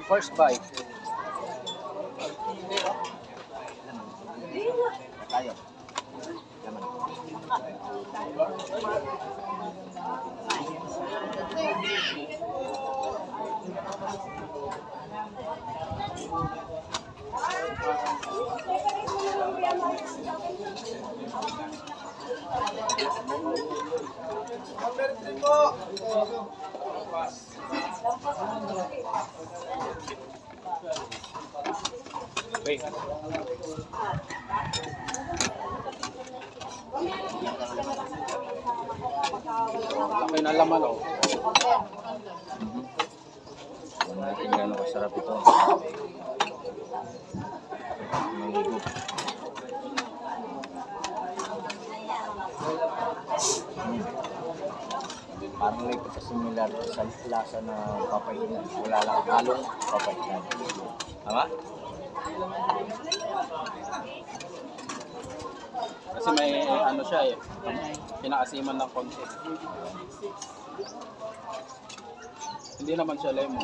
First bite. Tayo. Okay. Laki na laman oh. Tignan natin gano'ng kasarap ito. Maligup. Parang may pagkasimilar sa lasa na papainan. Wala lang halong papainan. Tama? Kasi may ano siya eh. Pinaasiman ng konti. Hindi naman siya lemon.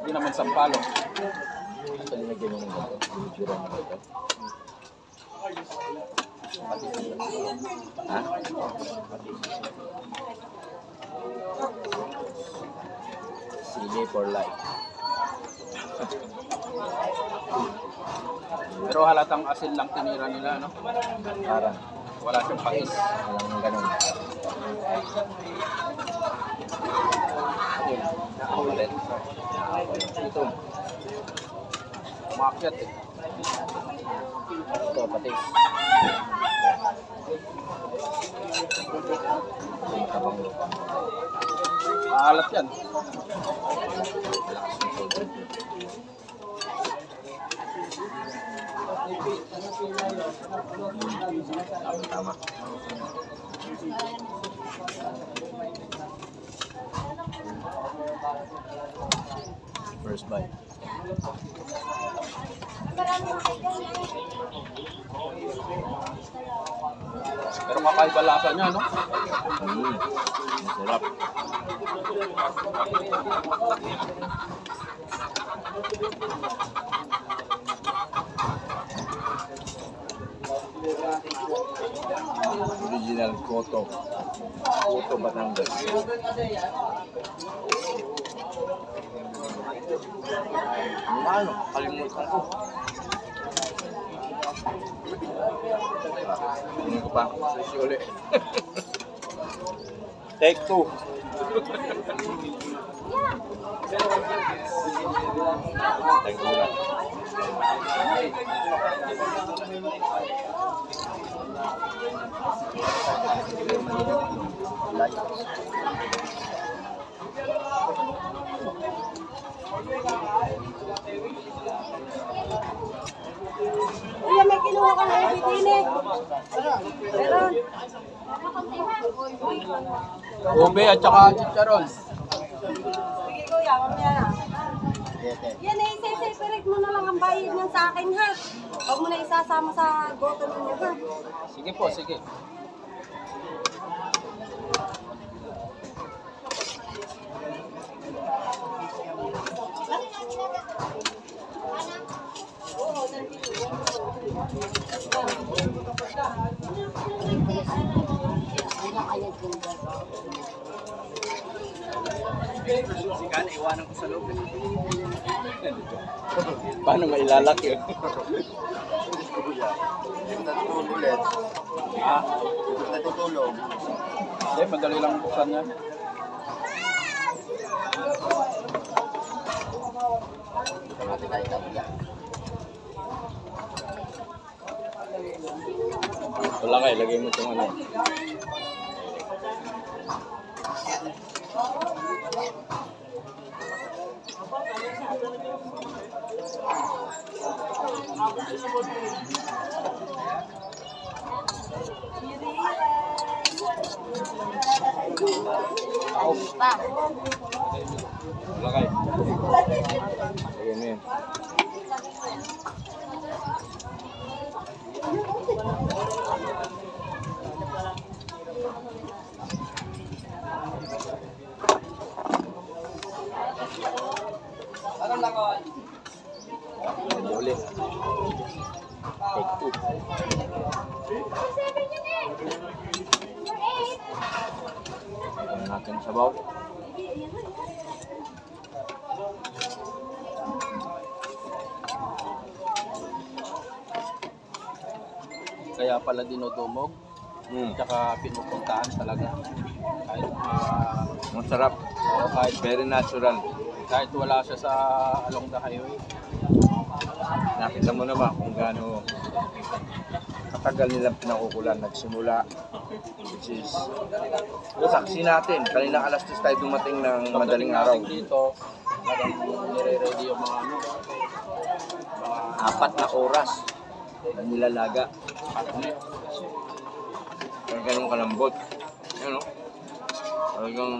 Hindi naman sampalo. Ito linagyan nyo ng gato. Binitsura ng gato. Ha? Sili for life. Pero halatang asin lang tinira nila, no? Parang Wala siyang patis. walang ganun. Ulit. Ito. Umakyat eh. Ito, patis. Tabang lupa. Maalat yan. Lakas ng soda. Tama. First bite. Pero kakaiba lasa niya, no? Masarap. Original Koto. Koto Batangas. Ano? Kalimutan ko. Hindi ko pa. Sushi ulit. Take 2. Take 2 lang. Kuya, may kinuha ka na ibitinit. Meron. Ube at saka chicharon. Sige kuya, mamaya na. Yan eh, separate mo na lang ang bayad niyan sa akin ha. Huwag mo na isasama sa goto ninyo ha. Sige po, sige. Si Kana, iwanan ko sa loob. Paano mailalak yun? Natutulog ulit. Ha? Natutulog. Hindi, madali lang buksan yan. Kamati tayo tapos. Wala ka, ilagay mo itong ano. Wala kayo. Lagyan mo yun. natin sabaw. Kaya pala dinodumog. Tsaka pinupuntahan talaga. Kahit, Masarap. kahit, Very natural. kahit wala siya sa along the highway. Nakita mo naman kung gaano katagal nilang pinakukulan. Nagsimula, which is, saksi natin. Kanina alas 10 tayo dumating ng madaling araw. Dito, talagang nire-ready yung mga ano. Mga 4 na oras na nilalaga. Kaya ganun kalambot. Ano? Talagang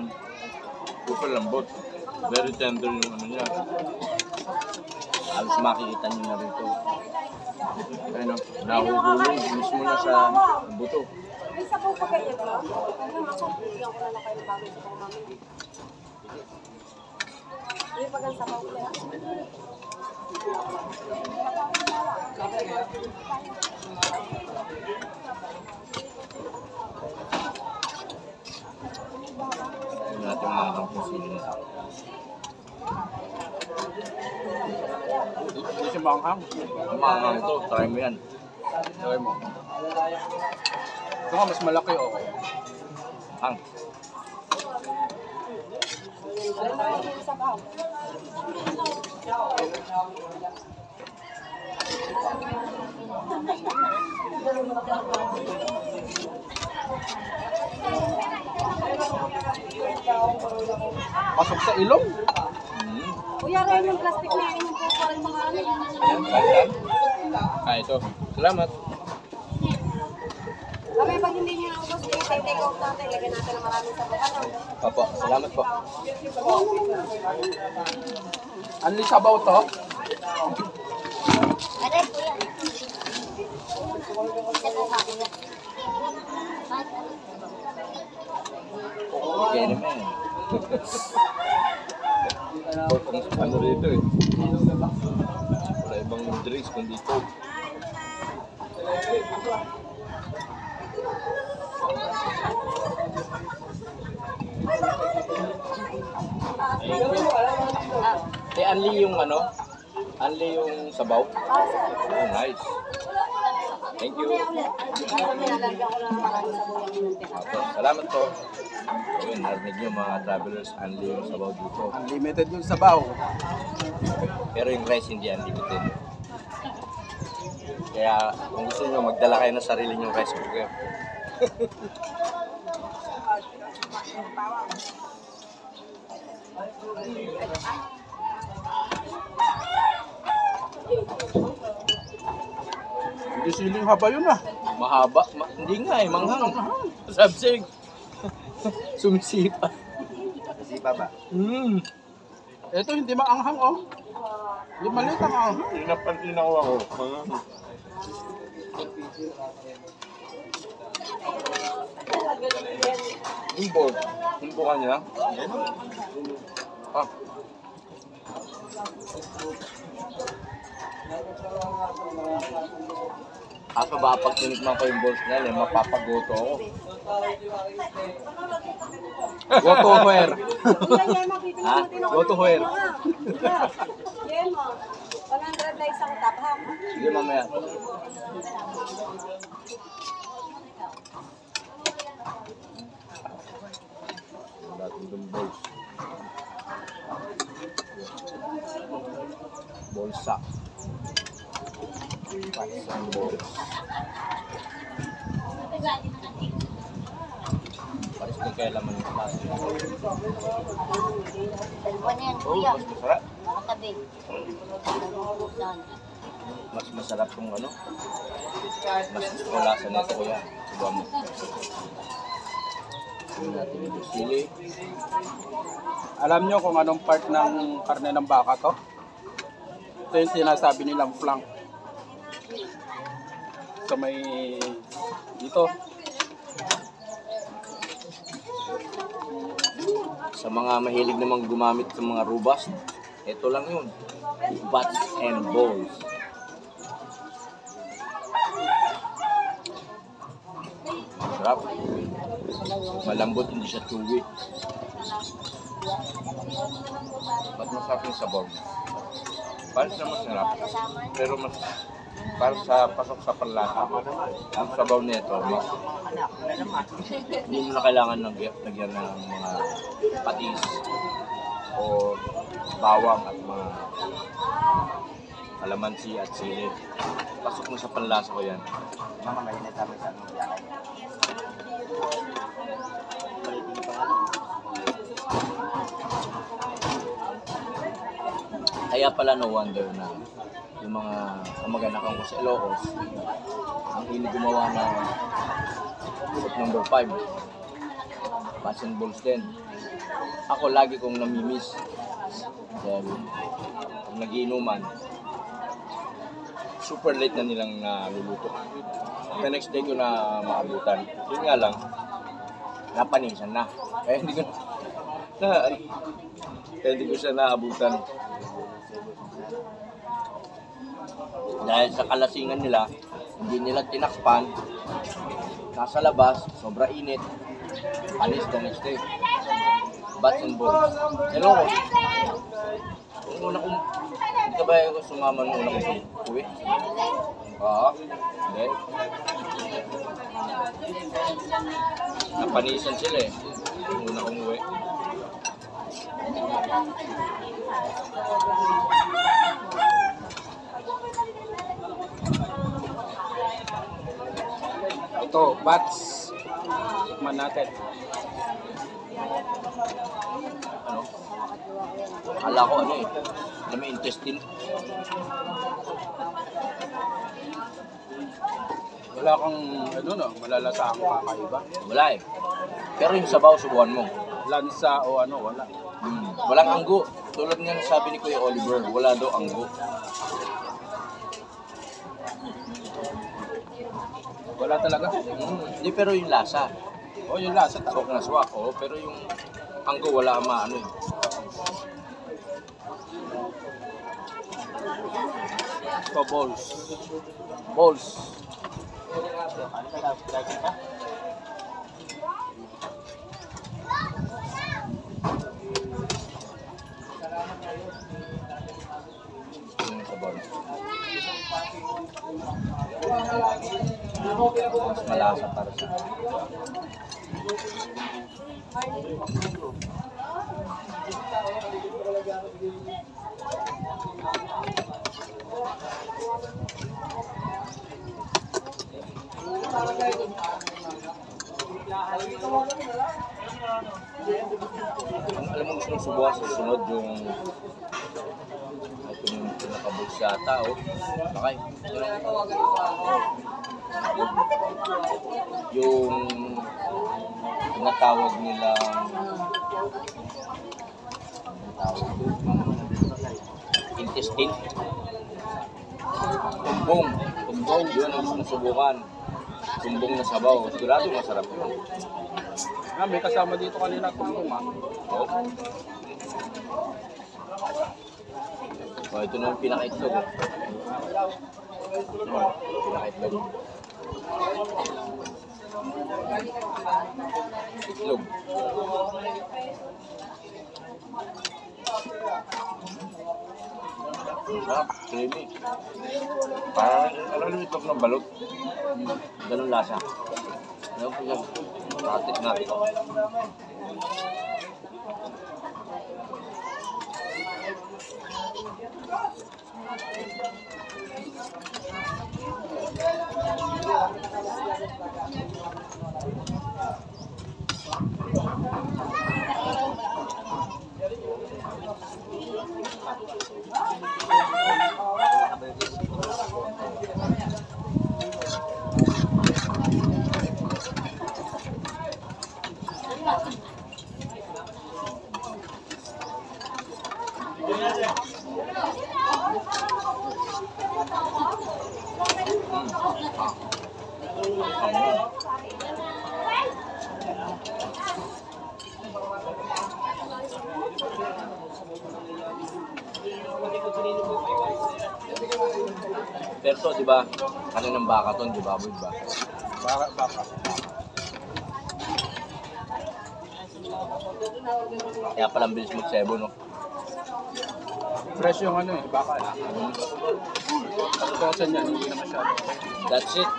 super lambot. Very tender yung ano niya. Halos makikita niyo na rito. Ano? Nahuhulog mismo na sa buto. May sabaw pa kayo ba? Ano ako, bigyan ko na lang kayo ng bagay sa mga mami. Hindi pag ang sabaw ko yan. Hindi natin makakang kusinin. Hindi siya manghang. Makakang ito, try mo yan. Try mo. Ito nga, mas malaki okay. Ang. Ano na yung sabaw? Pasok sa ilong. Kuya, rin yung plastic na yun yung po rin mga ano. Ito. Salamat. Kami pag hindi nyo naubos, take out natin, lagyan natin ng maraming sabaw. Ano? Opo, salamat po. Anli sabaw to? Aray, kuya. Okay naman. Porkong ano rito eh. Wala ibang drinks kundi coke. Anli yung ano? Anli yung sabaw? Oh, nice. Thank you. Nilalagyan ko na ng maraming sabaw yung Okay, salamat po. Ayun, narinig nyo mga travelers, unli yung sabaw dito. Unlimited yung sabaw. Pero yung rice hindi unlimited. Kaya kung gusto nyo, magdala kayo ng sarili nyong rice cooker. Hindi siling haba yun ah. Mahaba. Hindi nga eh, manghang. Sabsig. Sumisipa. Sipa ba? Ito hindi maanghang oh. Hindi maliit ang anghang. Inapansin ako ako. Import. Impo niya. Ah. Ako ba pag tinikman ko yung balls na yan, mapapagoto ako. Go to where? Kuya, Yema, bibili Ha? natin ako Go to ng where? Yema, ha? Yema, 100 na isang tap, ha? Sige mamaya. Dating yung balls. Bolsa. Pasang balls. Paris kung kaya laman yung plastic. Dalawa na yan, Oh, kuya. mas masarap. Nakatabi. Saan? Mas masarap kung ano. Mas gusto ko lasa nito kuya. Subuhan mo. Tingnan natin yung sili. Alam nyo kung anong part ng karne ng baka to? Ito yung sinasabi nilang flank. Sa may dito. Sa mga mahilig namang gumamit ng mga rubas, ito lang yun. Butts and balls. Sarap. Malambot, hindi siya chewy. Mas masarap yung sabaw niya. Parang siya masarap, pero mas parang sa pasok sa panlasa. Ang sabaw nito, mas hindi mo na kailangan lagyan ng mga patis o bawang at mga kalamansi at sili. Pasok mo sa panlasa ko yan. Mama, mainit kami sa anong biyahe. Kaya pala no wonder na yung mga kamag-anakan ko sa Ilocos ang hindi gumawa ng group number 5 Bats and Balls din. Ako lagi kong namimiss dahil kung nagiinuman super late na nilang naluluto. The next day ko na maabutan. Yun nga lang napanisan na. Kaya hindi ko siya naabutan. Dahil sa kalasingan nila, hindi nila tinakpan, nasa labas, sobra init, panis the next day. Bats and Balls. Hello ko. Yung una kong, hindi ka ba ako sumama nung una kong uwi? Oo. Hindi. Napanisan sila eh. Yung una kong uwi. Ito, bats. Tikman natin. Ano? Akala ko ano eh. Alam mo, intestine. Wala kang, ano no, malalasa ang kakaiba. Wala eh. Pero yung sabaw, subukan mo. Lansa o ano, wala. Walang anggo. Tulad nga ng sabi ni Kuya Oliver, wala daw anggo. Wala talaga. Hindi, pero yung lasa. O, yung lasa Swak na swak. Oo, pero yung anggo wala ang maano eh. Ito, balls. Balls. Yung sabaw. Mas malasa para sa alam mo gusto mong subukan sa sunod yung itong pinakabuls yata bakay yung tinatawag nilang intestine tumbong yun ang gusto mong subukan tumbong na sabaw sigurado masarap yun. May kasama dito kanina, tumbong ha. Oh. Oh, ito na yung pinakaitlog. Pinakaitlog. Itlog. Sarap, creamy. Parang, alam mo itlog ng balot. Ganun lasa. Ano po yan? Pratik natin. Pero to, di ba? Ano ng baka to, di ba? Baka. Baka. Kaya palang bilis magsebo, no? Fresh yung ano eh, baka eh. Katutosan yan, hindi na masyado. That's it.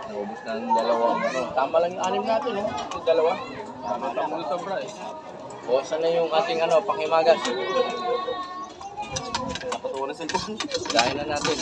Naubos na ng dalawang ano. Tama lang yung anim natin, no? Yung dalawa. Tama yung sobra eh. Buwasan na yung ating ano, panghimagas. Dahil na natin.